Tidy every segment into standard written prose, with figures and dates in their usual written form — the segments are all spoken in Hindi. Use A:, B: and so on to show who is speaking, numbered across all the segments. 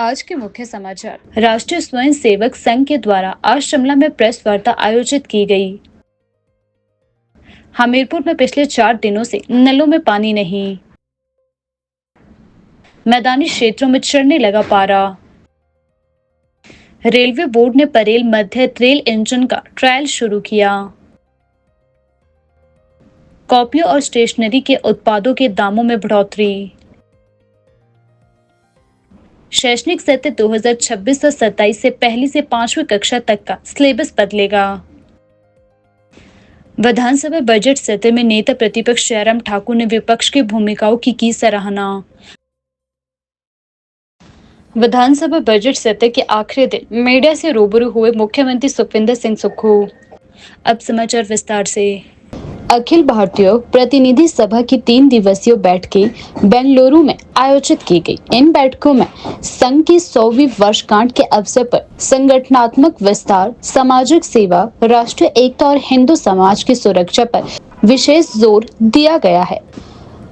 A: आज के मुख्य समाचार। राष्ट्रीय स्वयं सेवक संघ के द्वारा आज शिमला में प्रेस वार्ता आयोजित की गई। हमीरपुर में पिछले 4 दिनों से नलों में पानी नहीं। मैदानी क्षेत्रों में चढ़ने लगा पारा। रेलवे बोर्ड ने परेल मध्य रेल इंजन का ट्रायल शुरू किया। कॉपियों और स्टेशनरी के उत्पादों के दामों में बढ़ोतरी। शैक्षणिक सत्र 2026-27 से पहली से 5वीं कक्षा तक का सिलेबस बदलेगा। विधानसभा बजट सत्र में नेता प्रतिपक्ष जयराम ठाकुर ने विपक्ष की भूमिकाओं की सराहना। विधानसभा बजट सत्र के आखिरी दिन मीडिया से रूबरू हुए मुख्यमंत्री सुखविंदर सिंह सुक्खू। अब समाचार विस्तार से। अखिल भारतीय प्रतिनिधि सभा की 3 दिवसीय बैठकें बेंगलुरु में आयोजित की गई। इन बैठकों में संघ की 100वीं वर्षगांठ के अवसर पर संगठनात्मक विस्तार, सामाजिक सेवा, राष्ट्रीय एकता और हिंदू समाज की सुरक्षा पर विशेष जोर दिया गया है।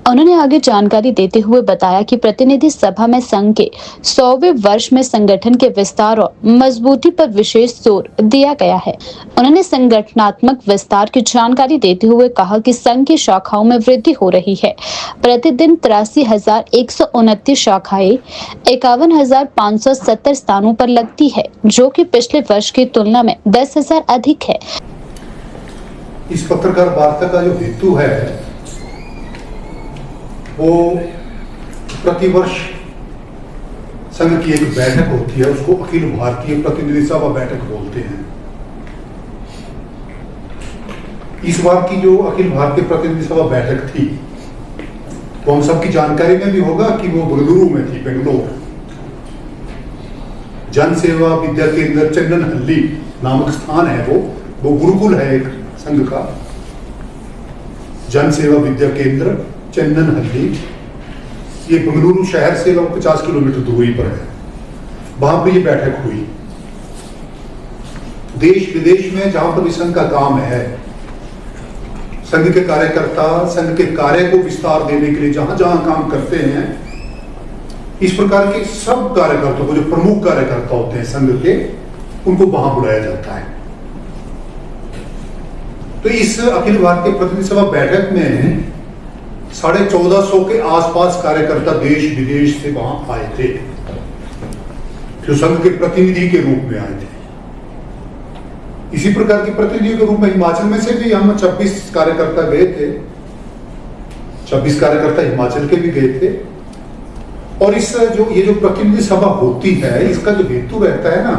A: उन्होंने आगे जानकारी देते हुए बताया कि प्रतिनिधि सभा में संघ के 100वें वर्ष में संगठन के विस्तार और मजबूती पर विशेष जोर दिया गया है। उन्होंने संगठनात्मक विस्तार की जानकारी देते हुए कहा कि संघ की शाखाओं में वृद्धि हो रही है। प्रतिदिन 83,129 शाखाएं 51,570 स्थानों पर लगती है, जो कि पिछले वर्ष की तुलना में 10,000 अधिक है।
B: इस पत्रकार वार्ता का जो हेतु है वो प्रतिवर्ष संघ की एक बैठक होती है, उसको अखिल भारतीय प्रतिनिधि सभा बैठक बोलते हैं। इस बार की जो अखिल भारतीय प्रतिनिधि सभा बैठक थी वो हम सबकी जानकारी में भी होगा कि वो बेंगलुरु में थी। बेंगलुरु जन सेवा विद्या केंद्र चन्ननहल्ली नामक स्थान है, वो गुरुकुल है एक संघ का। जन सेवा विद्या केंद्र चन्ननहल्ली, ये बेंगलुरु शहर से लगभग 50 किलोमीटर दूरी पर है। वहां पर ये बैठक हुई। देश विदेश में जहां पर भी संघ का काम है, संघ के कार्यकर्ता संघ के कार्य को विस्तार देने के लिए जहां जहां काम करते हैं, इस प्रकार के सब कार्यकर्ताओं को, जो प्रमुख कार्यकर्ता होते हैं संघ के, उनको वहां बुलाया जाता है। तो इस अखिल भारतीय प्रतिनिधि सभा बैठक में 1450 के आसपास कार्यकर्ता देश विदेश से वहां आए थे, जो संघ के प्रतिनिधि के रूप में आए थे। इसी प्रकार के प्रतिनिधि के रूप में हिमाचल में से भी हम 26 कार्यकर्ता गए थे। 26 कार्यकर्ता हिमाचल के भी गए थे। और ये जो प्रतिनिधि सभा होती है, इसका जो हेतु रहता है ना,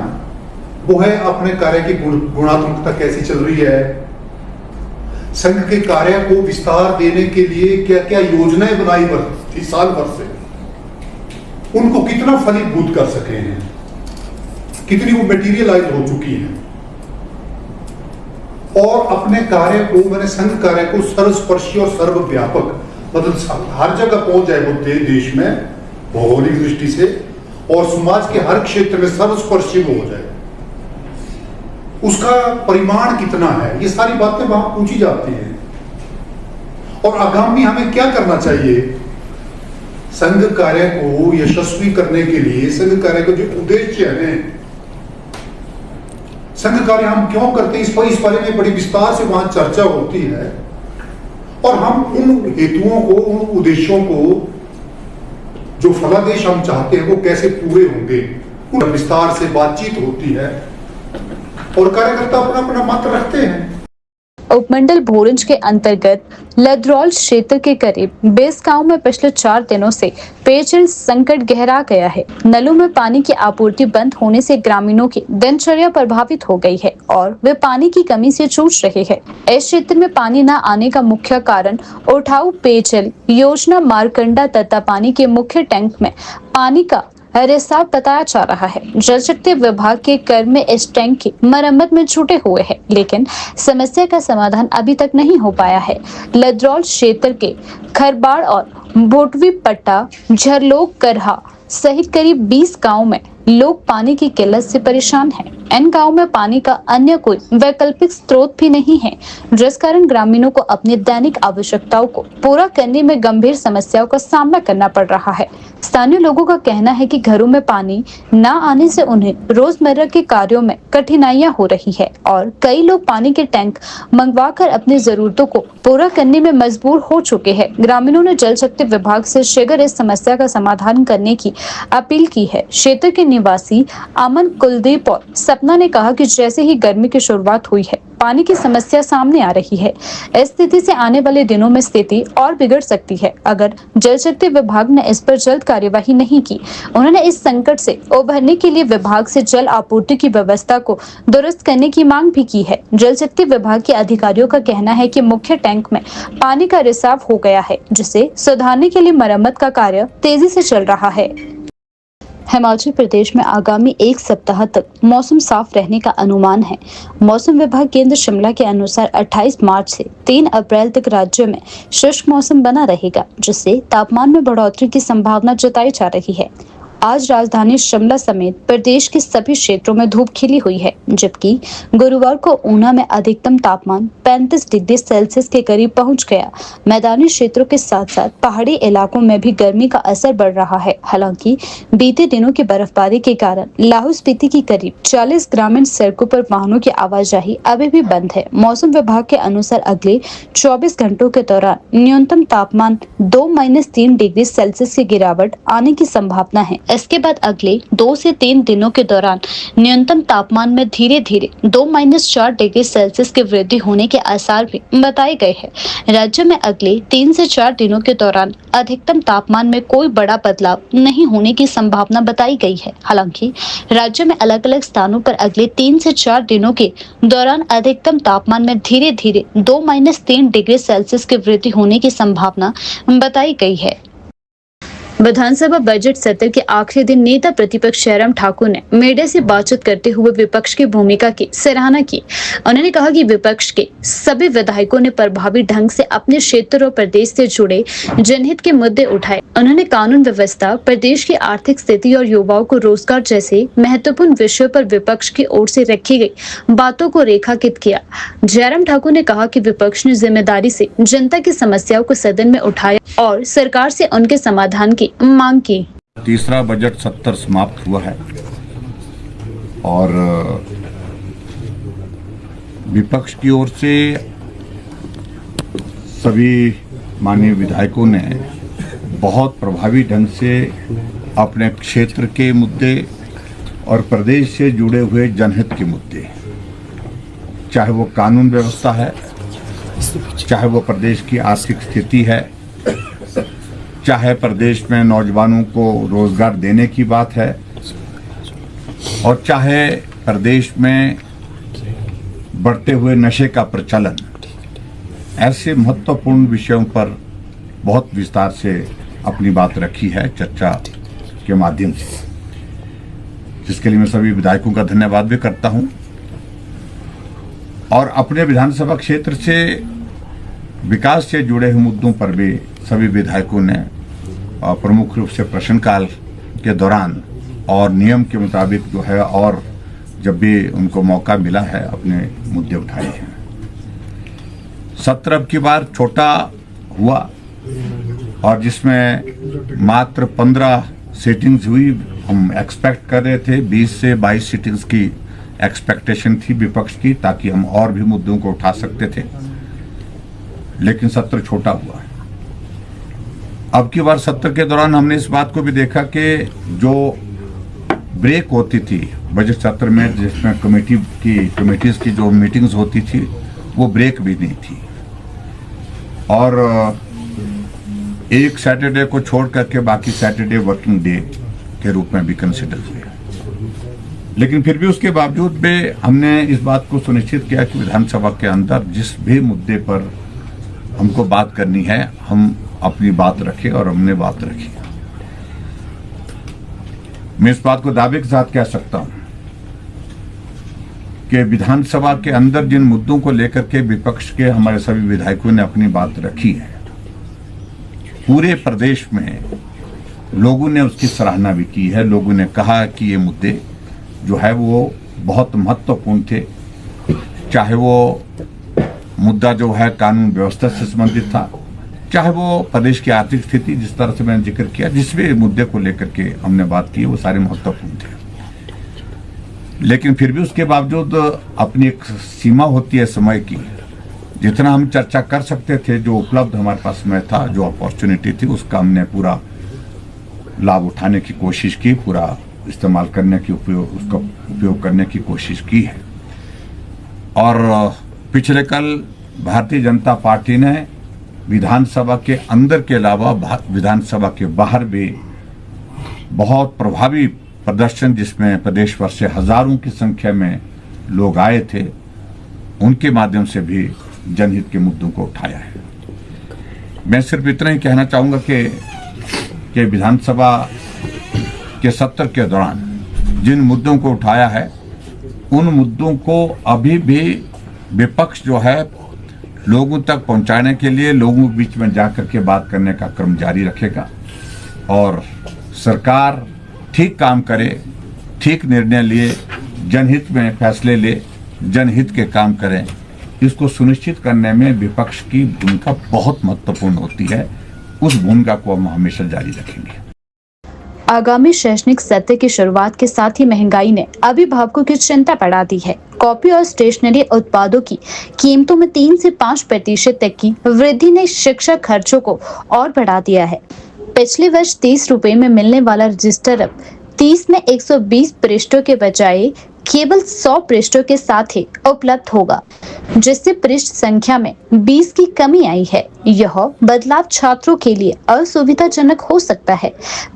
B: वो है अपने कार्य की गुणात्मकता कैसी चल रही है, संघ के कार्य को विस्तार देने के लिए क्या क्या योजनाएं बनाई थी साल भर से, उनको कितना फलीभूत कर सके हैं, कितनी वो मटेरियलाइज हो चुकी हैं, और अपने कार्य को, मैंने संघ कार्य को सर्वस्पर्शी और सर्वव्यापक, मतलब हर जगह पहुंच जाए वो देश में भौगोलिक दृष्टि से, और समाज के हर क्षेत्र में सर्वस्पर्शी वो हो जाए। उसका परिमाण कितना है, ये सारी बातें वहां पूछी जाती हैं। और आगामी हमें क्या करना चाहिए संघ कार्य को यशस्वी करने के लिए, संघ कार्य का जो उद्देश्य है, संघ कार्य हम क्यों करते हैं, इस बारे में बड़ी विस्तार से वहां चर्चा होती है। और हम उन हेतुओं को, उन उद्देश्यों को, जो फलादेश हम चाहते हैं, वो कैसे पूरे होंगे, उन विस्तार से बातचीत होती है और कार्यकर्ता अपना अपना मत रखते हैं।
A: उपमंडल भोरंज के अंतर्गत लदरौल क्षेत्र के करीब 20 गाँव में पिछले 4 दिनों से पेयजल संकट गहरा गया है। नलों में पानी की आपूर्ति बंद होने से ग्रामीणों की दिनचर्या प्रभावित हो गई है और वे पानी की कमी से जूझ रहे हैं। इस क्षेत्र में पानी न आने का मुख्य कारण उठाऊ पेयजल योजना मारकंडा तथा पानी के मुख्य टैंक में पानी का रिसाव बताया जा रहा है। जल शक्ति विभाग के कर्मी इस टैंक की मरम्मत में जुटे हुए हैं, लेकिन समस्या का समाधान अभी तक नहीं हो पाया है। लदरौल क्षेत्र के खरबाड़ और भोटवी पट्टा, झरलोक, करहा सहित करीब 20 गाँव में लोग पानी की किल्लत से परेशान हैं। इन गाँव में पानी का अन्य कोई वैकल्पिक स्रोत भी नहीं है, जिस कारण ग्रामीणों को अपनी दैनिक आवश्यकताओं को पूरा करने में गंभीर समस्याओं का सामना करना पड़ रहा है। स्थानीय लोगों का कहना है कि घरों में पानी न आने से उन्हें रोजमर्रा के कार्यों में कठिनाइयां हो रही है और कई लोग पानी के टैंक मंगवाकर अपनी जरूरतों को पूरा करने में मजबूर हो चुके हैं। ग्रामीणों ने जल शक्ति विभाग से शीघ्र इस समस्या का समाधान करने की अपील की है। क्षेत्र के निवासी अमन, कुलदीप और सपना ने कहा कि जैसे ही गर्मी की शुरुआत हुई है, पानी की समस्या सामने आ रही है। इस स्थिति से आने वाले दिनों में स्थिति और बिगड़ सकती है अगर जल शक्ति विभाग ने इस पर जल्द कार्यवाही नहीं की। उन्होंने इस संकट से उभरने के लिए विभाग से जल आपूर्ति की व्यवस्था को दुरुस्त करने की मांग भी की है। जल शक्ति विभाग के अधिकारियों का कहना है कि मुख्य टैंक में पानी का रिसाव हो गया है, जिसे सुधारने के लिए मरम्मत का कार्य तेजी से चल रहा है। हिमाचल प्रदेश में आगामी एक सप्ताह तक मौसम साफ रहने का अनुमान है। मौसम विभाग केंद्र शिमला के अनुसार 28 मार्च से 3 अप्रैल तक राज्य में शुष्क मौसम बना रहेगा, जिससे तापमान में बढ़ोतरी की संभावना जताई जा रही है। आज राजधानी शिमला समेत प्रदेश के सभी क्षेत्रों में धूप खिली हुई है, जबकि गुरुवार को ऊना में अधिकतम तापमान 35 डिग्री सेल्सियस के करीब पहुंच गया। मैदानी क्षेत्रों के साथ साथ पहाड़ी इलाकों में भी गर्मी का असर बढ़ रहा है। हालांकि बीते दिनों की बर्फबारी के कारण लाहौल स्पीति की करीब 40 ग्रामीण सड़कों पर वाहनों की आवाजाही अभी भी बंद है। मौसम विभाग के अनुसार अगले 24 घंटों के दौरान न्यूनतम तापमान 2-3 डिग्री सेल्सियस की गिरावट आने की संभावना है। इसके बाद अगले 2 से 3 दिनों के दौरान न्यूनतम तापमान में धीरे धीरे 2-4 डिग्री सेल्सियस की वृद्धि होने के आसार भी बताए गए हैं। राज्य में अगले 3 से 4 दिनों के दौरान अधिकतम तापमान में कोई बड़ा बदलाव नहीं होने की संभावना बताई गई है। हालांकि राज्य में अलग अलग स्थानों पर अगले 3 से 4 दिनों के दौरान अधिकतम तापमान में धीरे धीरे 2-3 डिग्री सेल्सियस की वृद्धि होने की संभावना बताई गई है। विधानसभा बजट सत्र के आखिरी दिन नेता प्रतिपक्ष जयराम ठाकुर ने मीडिया से बातचीत करते हुए विपक्ष की भूमिका की सराहना की। उन्होंने कहा कि विपक्ष के सभी विधायकों ने प्रभावी ढंग से अपने क्षेत्र और प्रदेश से जुड़े जनहित के मुद्दे उठाए। उन्होंने कानून व्यवस्था, प्रदेश की आर्थिक स्थिति और युवाओं को रोजगार जैसे महत्वपूर्ण विषयों पर विपक्ष की ओर से रखी गई बातों को रेखांकित किया। जयराम ठाकुर ने कहा कि विपक्ष ने जिम्मेदारी से जनता की समस्याओं को सदन में उठाया और सरकार से उनके समाधान की मांग की।
C: तीसरा बजट सत्र समाप्त हुआ है और विपक्ष की ओर से सभी माननीय विधायकों ने बहुत प्रभावी ढंग से अपने क्षेत्र के मुद्दे और प्रदेश से जुड़े हुए जनहित के मुद्दे, चाहे वो कानून व्यवस्था है, चाहे वो प्रदेश की आर्थिक स्थिति है, चाहे प्रदेश में नौजवानों को रोजगार देने की बात है और चाहे प्रदेश में बढ़ते हुए नशे का प्रचलन, ऐसे महत्वपूर्ण विषयों पर बहुत विस्तार से अपनी बात रखी है चर्चा के माध्यम से, जिसके लिए मैं सभी विधायकों का धन्यवाद भी करता हूं। और अपने विधानसभा क्षेत्र से विकास से जुड़े हुए मुद्दों पर भी सभी विधायकों ने प्रमुख रूप से प्रश्नकाल के दौरान और नियम के मुताबिक जो है और जब भी उनको मौका मिला है अपने मुद्दे उठाए हैं। सत्र अब की बार छोटा हुआ और जिसमें मात्र 15 सीटिंग्स हुई। हम एक्सपेक्ट कर रहे थे 20 से 22 सीटिंग्स की एक्सपेक्टेशन थी विपक्ष की, ताकि हम और भी मुद्दों को उठा सकते थे, लेकिन सत्र छोटा हुआ। अब की बार सत्र के दौरान हमने इस बात को भी देखा कि जो ब्रेक होती थी बजट सत्र में, जिसमें कमेटीज की जो मीटिंग्स होती थी, वो ब्रेक भी नहीं थी और एक सैटरडे को छोड़ करके बाकी सैटरडे वर्किंग डे के रूप में भी कंसिडर हुए। लेकिन फिर भी उसके बावजूद भी हमने इस बात को सुनिश्चित किया कि विधानसभा के अंदर जिस भी मुद्दे पर हमको बात करनी है, हम अपनी बात रखें और हमने बात रखी। मैं इस बात को दावे के साथ कह सकता हूं कि विधानसभा के अंदर जिन मुद्दों को लेकर के विपक्ष के हमारे सभी विधायकों ने अपनी बात रखी है, पूरे प्रदेश में लोगों ने उसकी सराहना भी की है। लोगों ने कहा कि ये मुद्दे जो है वो बहुत महत्वपूर्ण थे। चाहे वो मुद्दा जो है कानून व्यवस्था से संबंधित था, चाहे वो प्रदेश की आर्थिक स्थिति, जिस तरह से मैंने जिक्र किया, जिस भी मुद्दे को लेकर के हमने बात की, वो सारे महत्वपूर्ण थे। लेकिन फिर भी उसके बावजूद अपनी एक सीमा होती है समय की। जितना हम चर्चा कर सकते थे, जो उपलब्ध हमारे पास समय था, जो अपॉर्चुनिटी थी, उसका हमने पूरा लाभ उठाने की कोशिश की, पूरा इस्तेमाल करने की उसका उपयोग करने की कोशिश की है। और पिछले कल भारतीय जनता पार्टी ने विधानसभा के अंदर के अलावा विधानसभा के बाहर भी बहुत प्रभावी प्रदर्शन, जिसमें प्रदेश भर से हजारों की संख्या में लोग आए थे, उनके माध्यम से भी जनहित के मुद्दों को उठाया है। मैं सिर्फ इतना ही कहना चाहूंगा कि विधानसभा के सत्र के दौरान जिन मुद्दों को उठाया है, उन मुद्दों को अभी भी विपक्ष जो है लोगों तक पहुंचाने के लिए लोगों के बीच में जाकर के बात करने का क्रम जारी रखेगा। और सरकार ठीक काम करे, ठीक निर्णय लिए, जनहित में फैसले ले, जनहित के काम करें, इसको सुनिश्चित करने में विपक्ष की भूमिका बहुत महत्वपूर्ण होती है। उस भूमिका को हम हमेशा जारी रखेंगे।
A: आगामी शैक्षणिक सत्र की शुरुआत के साथ ही महंगाई ने अभिभावकों की चिंता बढ़ा दी है। कॉपी और स्टेशनरी उत्पादों की कीमतों में 3 से 5% तक की वृद्धि ने शिक्षा खर्चों को और बढ़ा दिया है। पिछले वर्ष 30 रुपए में मिलने वाला रजिस्टर अब 30 में 120 पृष्ठों के बजाय केवल 100 पृष्ठों के साथ ही उपलब्ध होगा, जिससे पृष्ठ संख्या में 20 की कमी आई है। यह बदलाव छात्रों के लिए असुविधाजनक हो सकता है।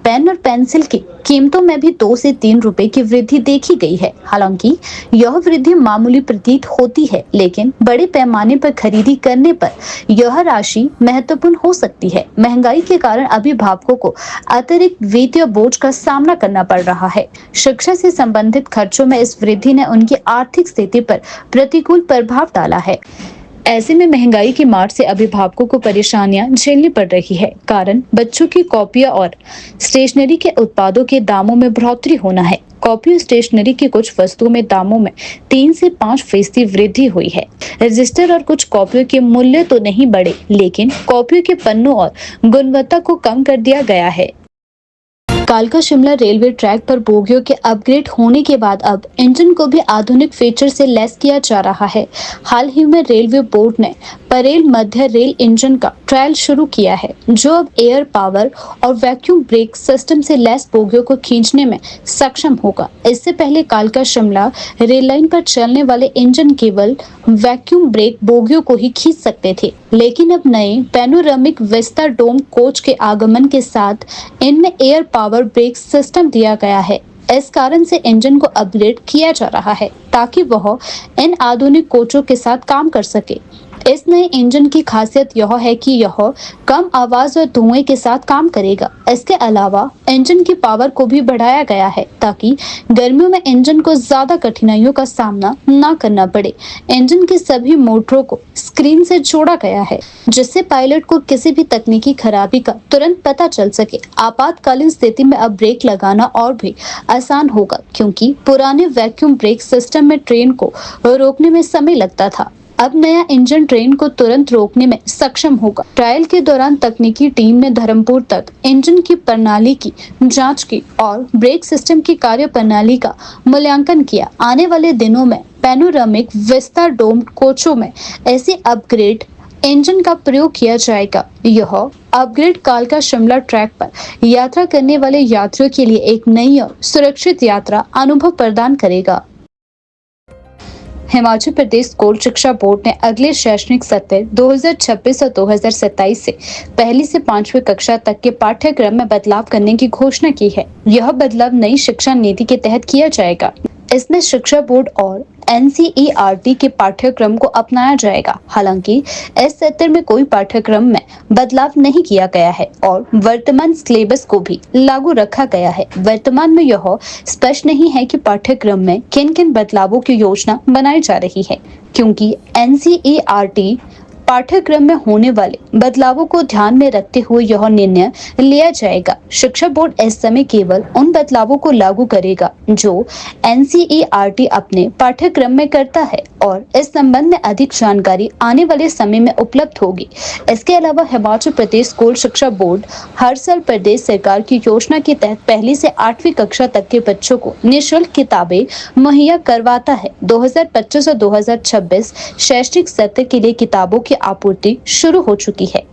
A: पेन और पेंसिल की कीमतों में भी 2 से 3 रुपए की वृद्धि देखी गई है। हालांकि यह वृद्धि मामूली प्रतीत होती है, लेकिन बड़े पैमाने पर खरीदी करने पर यह राशि महत्वपूर्ण हो सकती है। महंगाई के कारण अभिभावकों को अतिरिक्त वित्तीय बोझ का सामना करना पड़ रहा है। शिक्षा से संबंधित खर्चों में इस वृद्धि ने उनकी आर्थिक स्थिति पर प्रतिकूल प्रभाव डाला है। ऐसे में महंगाई की मार से अभिभावकों को परेशानियां झेलनी पड़ रही है। कारण बच्चों की कॉपियां और स्टेशनरी के उत्पादों के दामों में बढ़ोतरी होना है। कॉपी और स्टेशनरी की कुछ वस्तुओं में दामों में 3 से 5% वृद्धि हुई है। रजिस्टर और कुछ कॉपियों के मूल्य तो नहीं बढ़े, लेकिन कॉपियों के पन्नों और गुणवत्ता को कम कर दिया गया है। कालका शिमला रेलवे ट्रैक पर बोगियों के अपग्रेड होने के बाद अब इंजन को भी आधुनिक फीचर से लैस किया जा रहा है। हाल ही में रेलवे बोर्ड ने परेल मध्य रेल इंजन का ट्रायल शुरू किया है, जो अब एयर पावर और वैक्यूम ब्रेक सिस्टम से लैस बोगियों को खींचने में सक्षम होगा। इससे पहले कालका शिमला रेल लाइन पर चलने वाले इंजन केवल वैक्यूम ब्रेक बोगियों को ही खींच सकते थे, लेकिन अब नए पैनोरामिक विस्ता डोम कोच के आगमन के साथ इनमें एयर पावर ब्रेक सिस्टम दिया गया है। इस कारण से इंजन को अपग्रेड किया जा रहा है ताकि वह इन आधुनिक कोचों के साथ काम कर सके। इस नए इंजन की खासियत यह है कि यह कम आवाज और धुएं के साथ काम करेगा। इसके अलावा इंजन की पावर को भी बढ़ाया गया है ताकि गर्मियों में इंजन को ज्यादा कठिनाइयों का सामना न करना पड़े। इंजन के सभी मोटरों को स्क्रीन से जोड़ा गया है, जिससे पायलट को किसी भी तकनीकी खराबी का तुरंत पता चल सके। आपातकालीन स्थिति में अब ब्रेक लगाना और भी आसान होगा, क्योंकि पुराने वैक्यूम ब्रेक सिस्टम में ट्रेन को रोकने में समय लगता था। अब नया इंजन ट्रेन को तुरंत रोकने में सक्षम होगा। ट्रायल के दौरान तकनीकी टीम ने धर्मपुर तक इंजन की प्रणाली की जांच की और ब्रेक सिस्टम की कार्य प्रणाली का मूल्यांकन किया। आने वाले दिनों में पैनोरामिक विस्ता डोम कोचों में ऐसे अपग्रेड इंजन का प्रयोग किया जाएगा। यह अपग्रेड कालका शिमला ट्रैक पर यात्रा करने वाले यात्रियों के लिए एक नई और सुरक्षित यात्रा अनुभव प्रदान करेगा। हिमाचल प्रदेश स्कूल शिक्षा बोर्ड ने अगले शैक्षणिक सत्र 2026 और 2027 से पहली से 5वीं कक्षा तक के पाठ्यक्रम में बदलाव करने की घोषणा की है। यह बदलाव नई शिक्षा नीति के तहत किया जाएगा। इसमें शिक्षा बोर्ड और NCERT के पाठ्यक्रम को अपनाया जाएगा। हालांकि इस सत्र में कोई पाठ्यक्रम में बदलाव नहीं किया गया है और वर्तमान सिलेबस को भी लागू रखा गया है। वर्तमान में यह स्पष्ट नहीं है कि पाठ्यक्रम में किन किन बदलावों की योजना बनाई जा रही है, क्योंकि NCERT पाठ्यक्रम में होने वाले बदलावों को ध्यान में रखते हुए यह निर्णय लिया जाएगा। शिक्षा बोर्ड इस समय केवल उन बदलावों को लागू करेगा जो NCERT अपने पाठ्यक्रम में करता है और इस संबंध में अधिक जानकारी आने वाले समय में उपलब्ध होगी। इसके अलावा हिमाचल प्रदेश स्कूल शिक्षा बोर्ड हर साल प्रदेश सरकार की योजना के तहत 1ली से 8वीं कक्षा तक के बच्चों को निःशुल्क किताबें मुहैया करवाता है। 2025 और 2026 शैक्षणिक सत्र के लिए किताबों की आपूर्ति शुरू हो चुकी है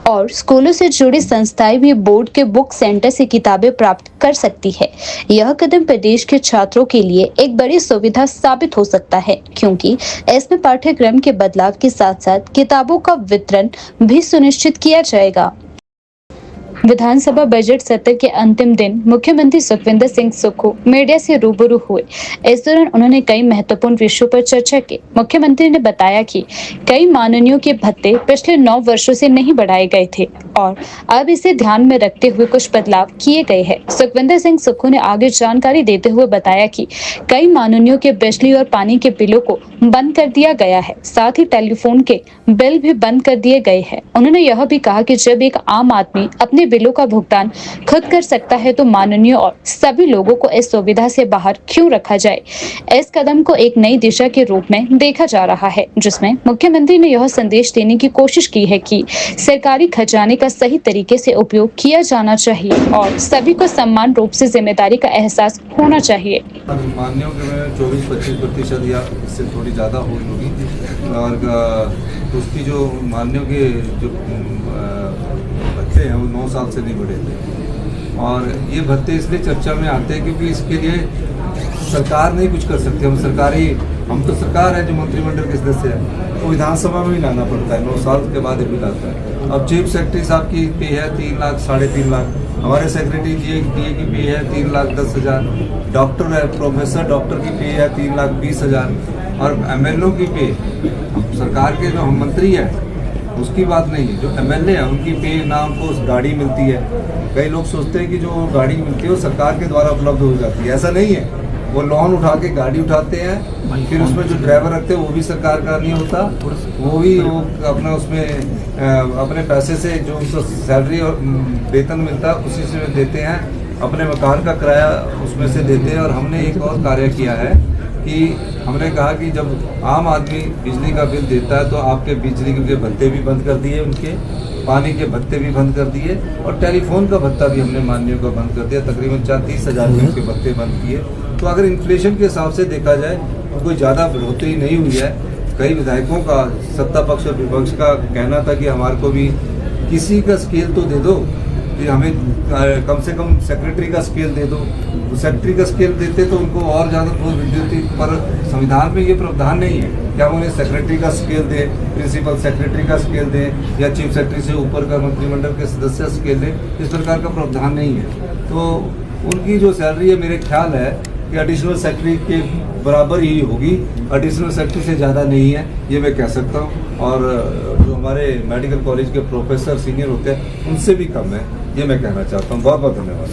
A: और स्कूलों से जुड़ी संस्थाएं भी बोर्ड के बुक सेंटर से किताबें प्राप्त कर सकती है। यह कदम प्रदेश के छात्रों के लिए एक बड़ी सुविधा साबित हो सकता है, क्योंकि इसमें पाठ्यक्रम के बदलाव के साथ साथ किताबों का वितरण भी सुनिश्चित किया जाएगा। विधानसभा बजट सत्र के अंतिम दिन मुख्यमंत्री सुखविंदर सिंह सुक्खू मीडिया से रूबरू हुए। इस दौरान उन्होंने कई महत्वपूर्ण विषयों पर चर्चा की। मुख्यमंत्री ने बताया कि कई माननीयों के भत्ते पिछले 9 वर्षों से नहीं बढ़ाए गए थे और अब इसे ध्यान में रखते हुए कुछ बदलाव किए गए हैं। सुखविंदर सिंह सुक्खू ने आगे जानकारी देते हुए बताया कि कई माननीयों के बिजली और पानी के बिलों को बंद कर दिया गया है, साथ ही टेलीफोन के बिल भी बंद कर दिए गए हैं। उन्होंने यह भी कहा कि जब एक आम आदमी अपने बिलों का भुगतान खुद कर सकता है तो माननीय और सभी लोगों को इस सुविधा से बाहर क्यों रखा जाए। इस कदम को एक नई दिशा के रूप में देखा जा रहा है, जिसमें मुख्यमंत्री ने यह संदेश देने की कोशिश की है कि सरकारी खजाने का सही तरीके से उपयोग किया जाना चाहिए और सभी को समान रूप से जिम्मेदारी का एहसास होना चाहिए।
D: मान्यों के 24-25% या इससे थोड़ी ज़्यादा होगी और उसकी जो मान्यों के जो भत्ते हैं वो 9 साल से नहीं बढ़े थे और ये भत्ते इसलिए चर्चा में आते हैं क्योंकि इसके लिए सरकार नहीं कुछ कर सकती। हम तो सरकार है जो मंत्रिमंडल के सदस्य है, तो विधानसभा में भी लाना पड़ता है। 9 साल के बाद ये बिल आता है। अब चीफ सेक्रेटरी साहब की पे है 3 लाख 3.5 लाख, हमारे सेक्रेटरी जी की पे है 3,10,000, डॉक्टर है प्रोफेसर डॉक्टर की पे है 3,20,000 और MLO की पे, सरकार के जो हम मंत्री हैं उसकी बात नहीं है, जो MLA है उनकी पे ना उनको गाड़ी मिलती है। कई लोग सोचते हैं कि जो गाड़ी मिलती है वो सरकार के द्वारा उपलब्ध हो जाती है, ऐसा नहीं है। वो लोन उठा के गाड़ी उठाते हैं, फिर उसमें जो ड्राइवर रखते हैं वो भी सरकार का नहीं होता, वो अपना उसमें अपने पैसे से जो उनको सैलरी और वेतन मिलता है उसी से देते हैं, अपने मकान का किराया उसमें से देते हैं। और हमने एक और कार्य किया है कि हमने कहा कि जब आम आदमी बिजली का बिल देता है तो आपके बिजली के भत्ते भी बंद कर दिए, उनके पानी के भत्ते भी बंद कर दिए और टेलीफोन का भत्ता भी हमने माननीयों का बंद कर दिया। तकरीबन 30,000 रुपये के भत्ते बंद किए। तो अगर इन्फ्लेशन के हिसाब से देखा जाए तो कोई ज़्यादा बढ़ोतरी नहीं हुई है। कई विधायकों का सत्ता पक्ष और विपक्ष का कहना था कि हमारे को भी किसी का स्केल तो दे दो, कि हमें कम से कम सेक्रेटरी का स्केल दे दो। सेक्रेटरी का स्केल देते तो उनको और ज़्यादा बहुत वृद्धि, पर संविधान में ये प्रावधान नहीं है कि हम उन्हें सेक्रेटरी का स्केल दें, प्रिंसिपल सेक्रेटरी का स्केल दें या चीफ सेक्रेटरी से ऊपर का मंत्रिमंडल के सदस्य स्केल दें। इस प्रकार का प्रावधान नहीं है। तो उनकी जो सैलरी है मेरे ख्याल है कि एडिशनल सेक्रेटरी के बराबर ही होगी, एडिशनल सेक्रेटरी से ज़्यादा नहीं है, ये मैं कह सकता हूँ। और जो हमारे मेडिकल कॉलेज के प्रोफेसर सीनियर होते हैं उनसे भी कम है, ये मैं कहना चाहता हूँ। बहुत बहुत धन्यवाद।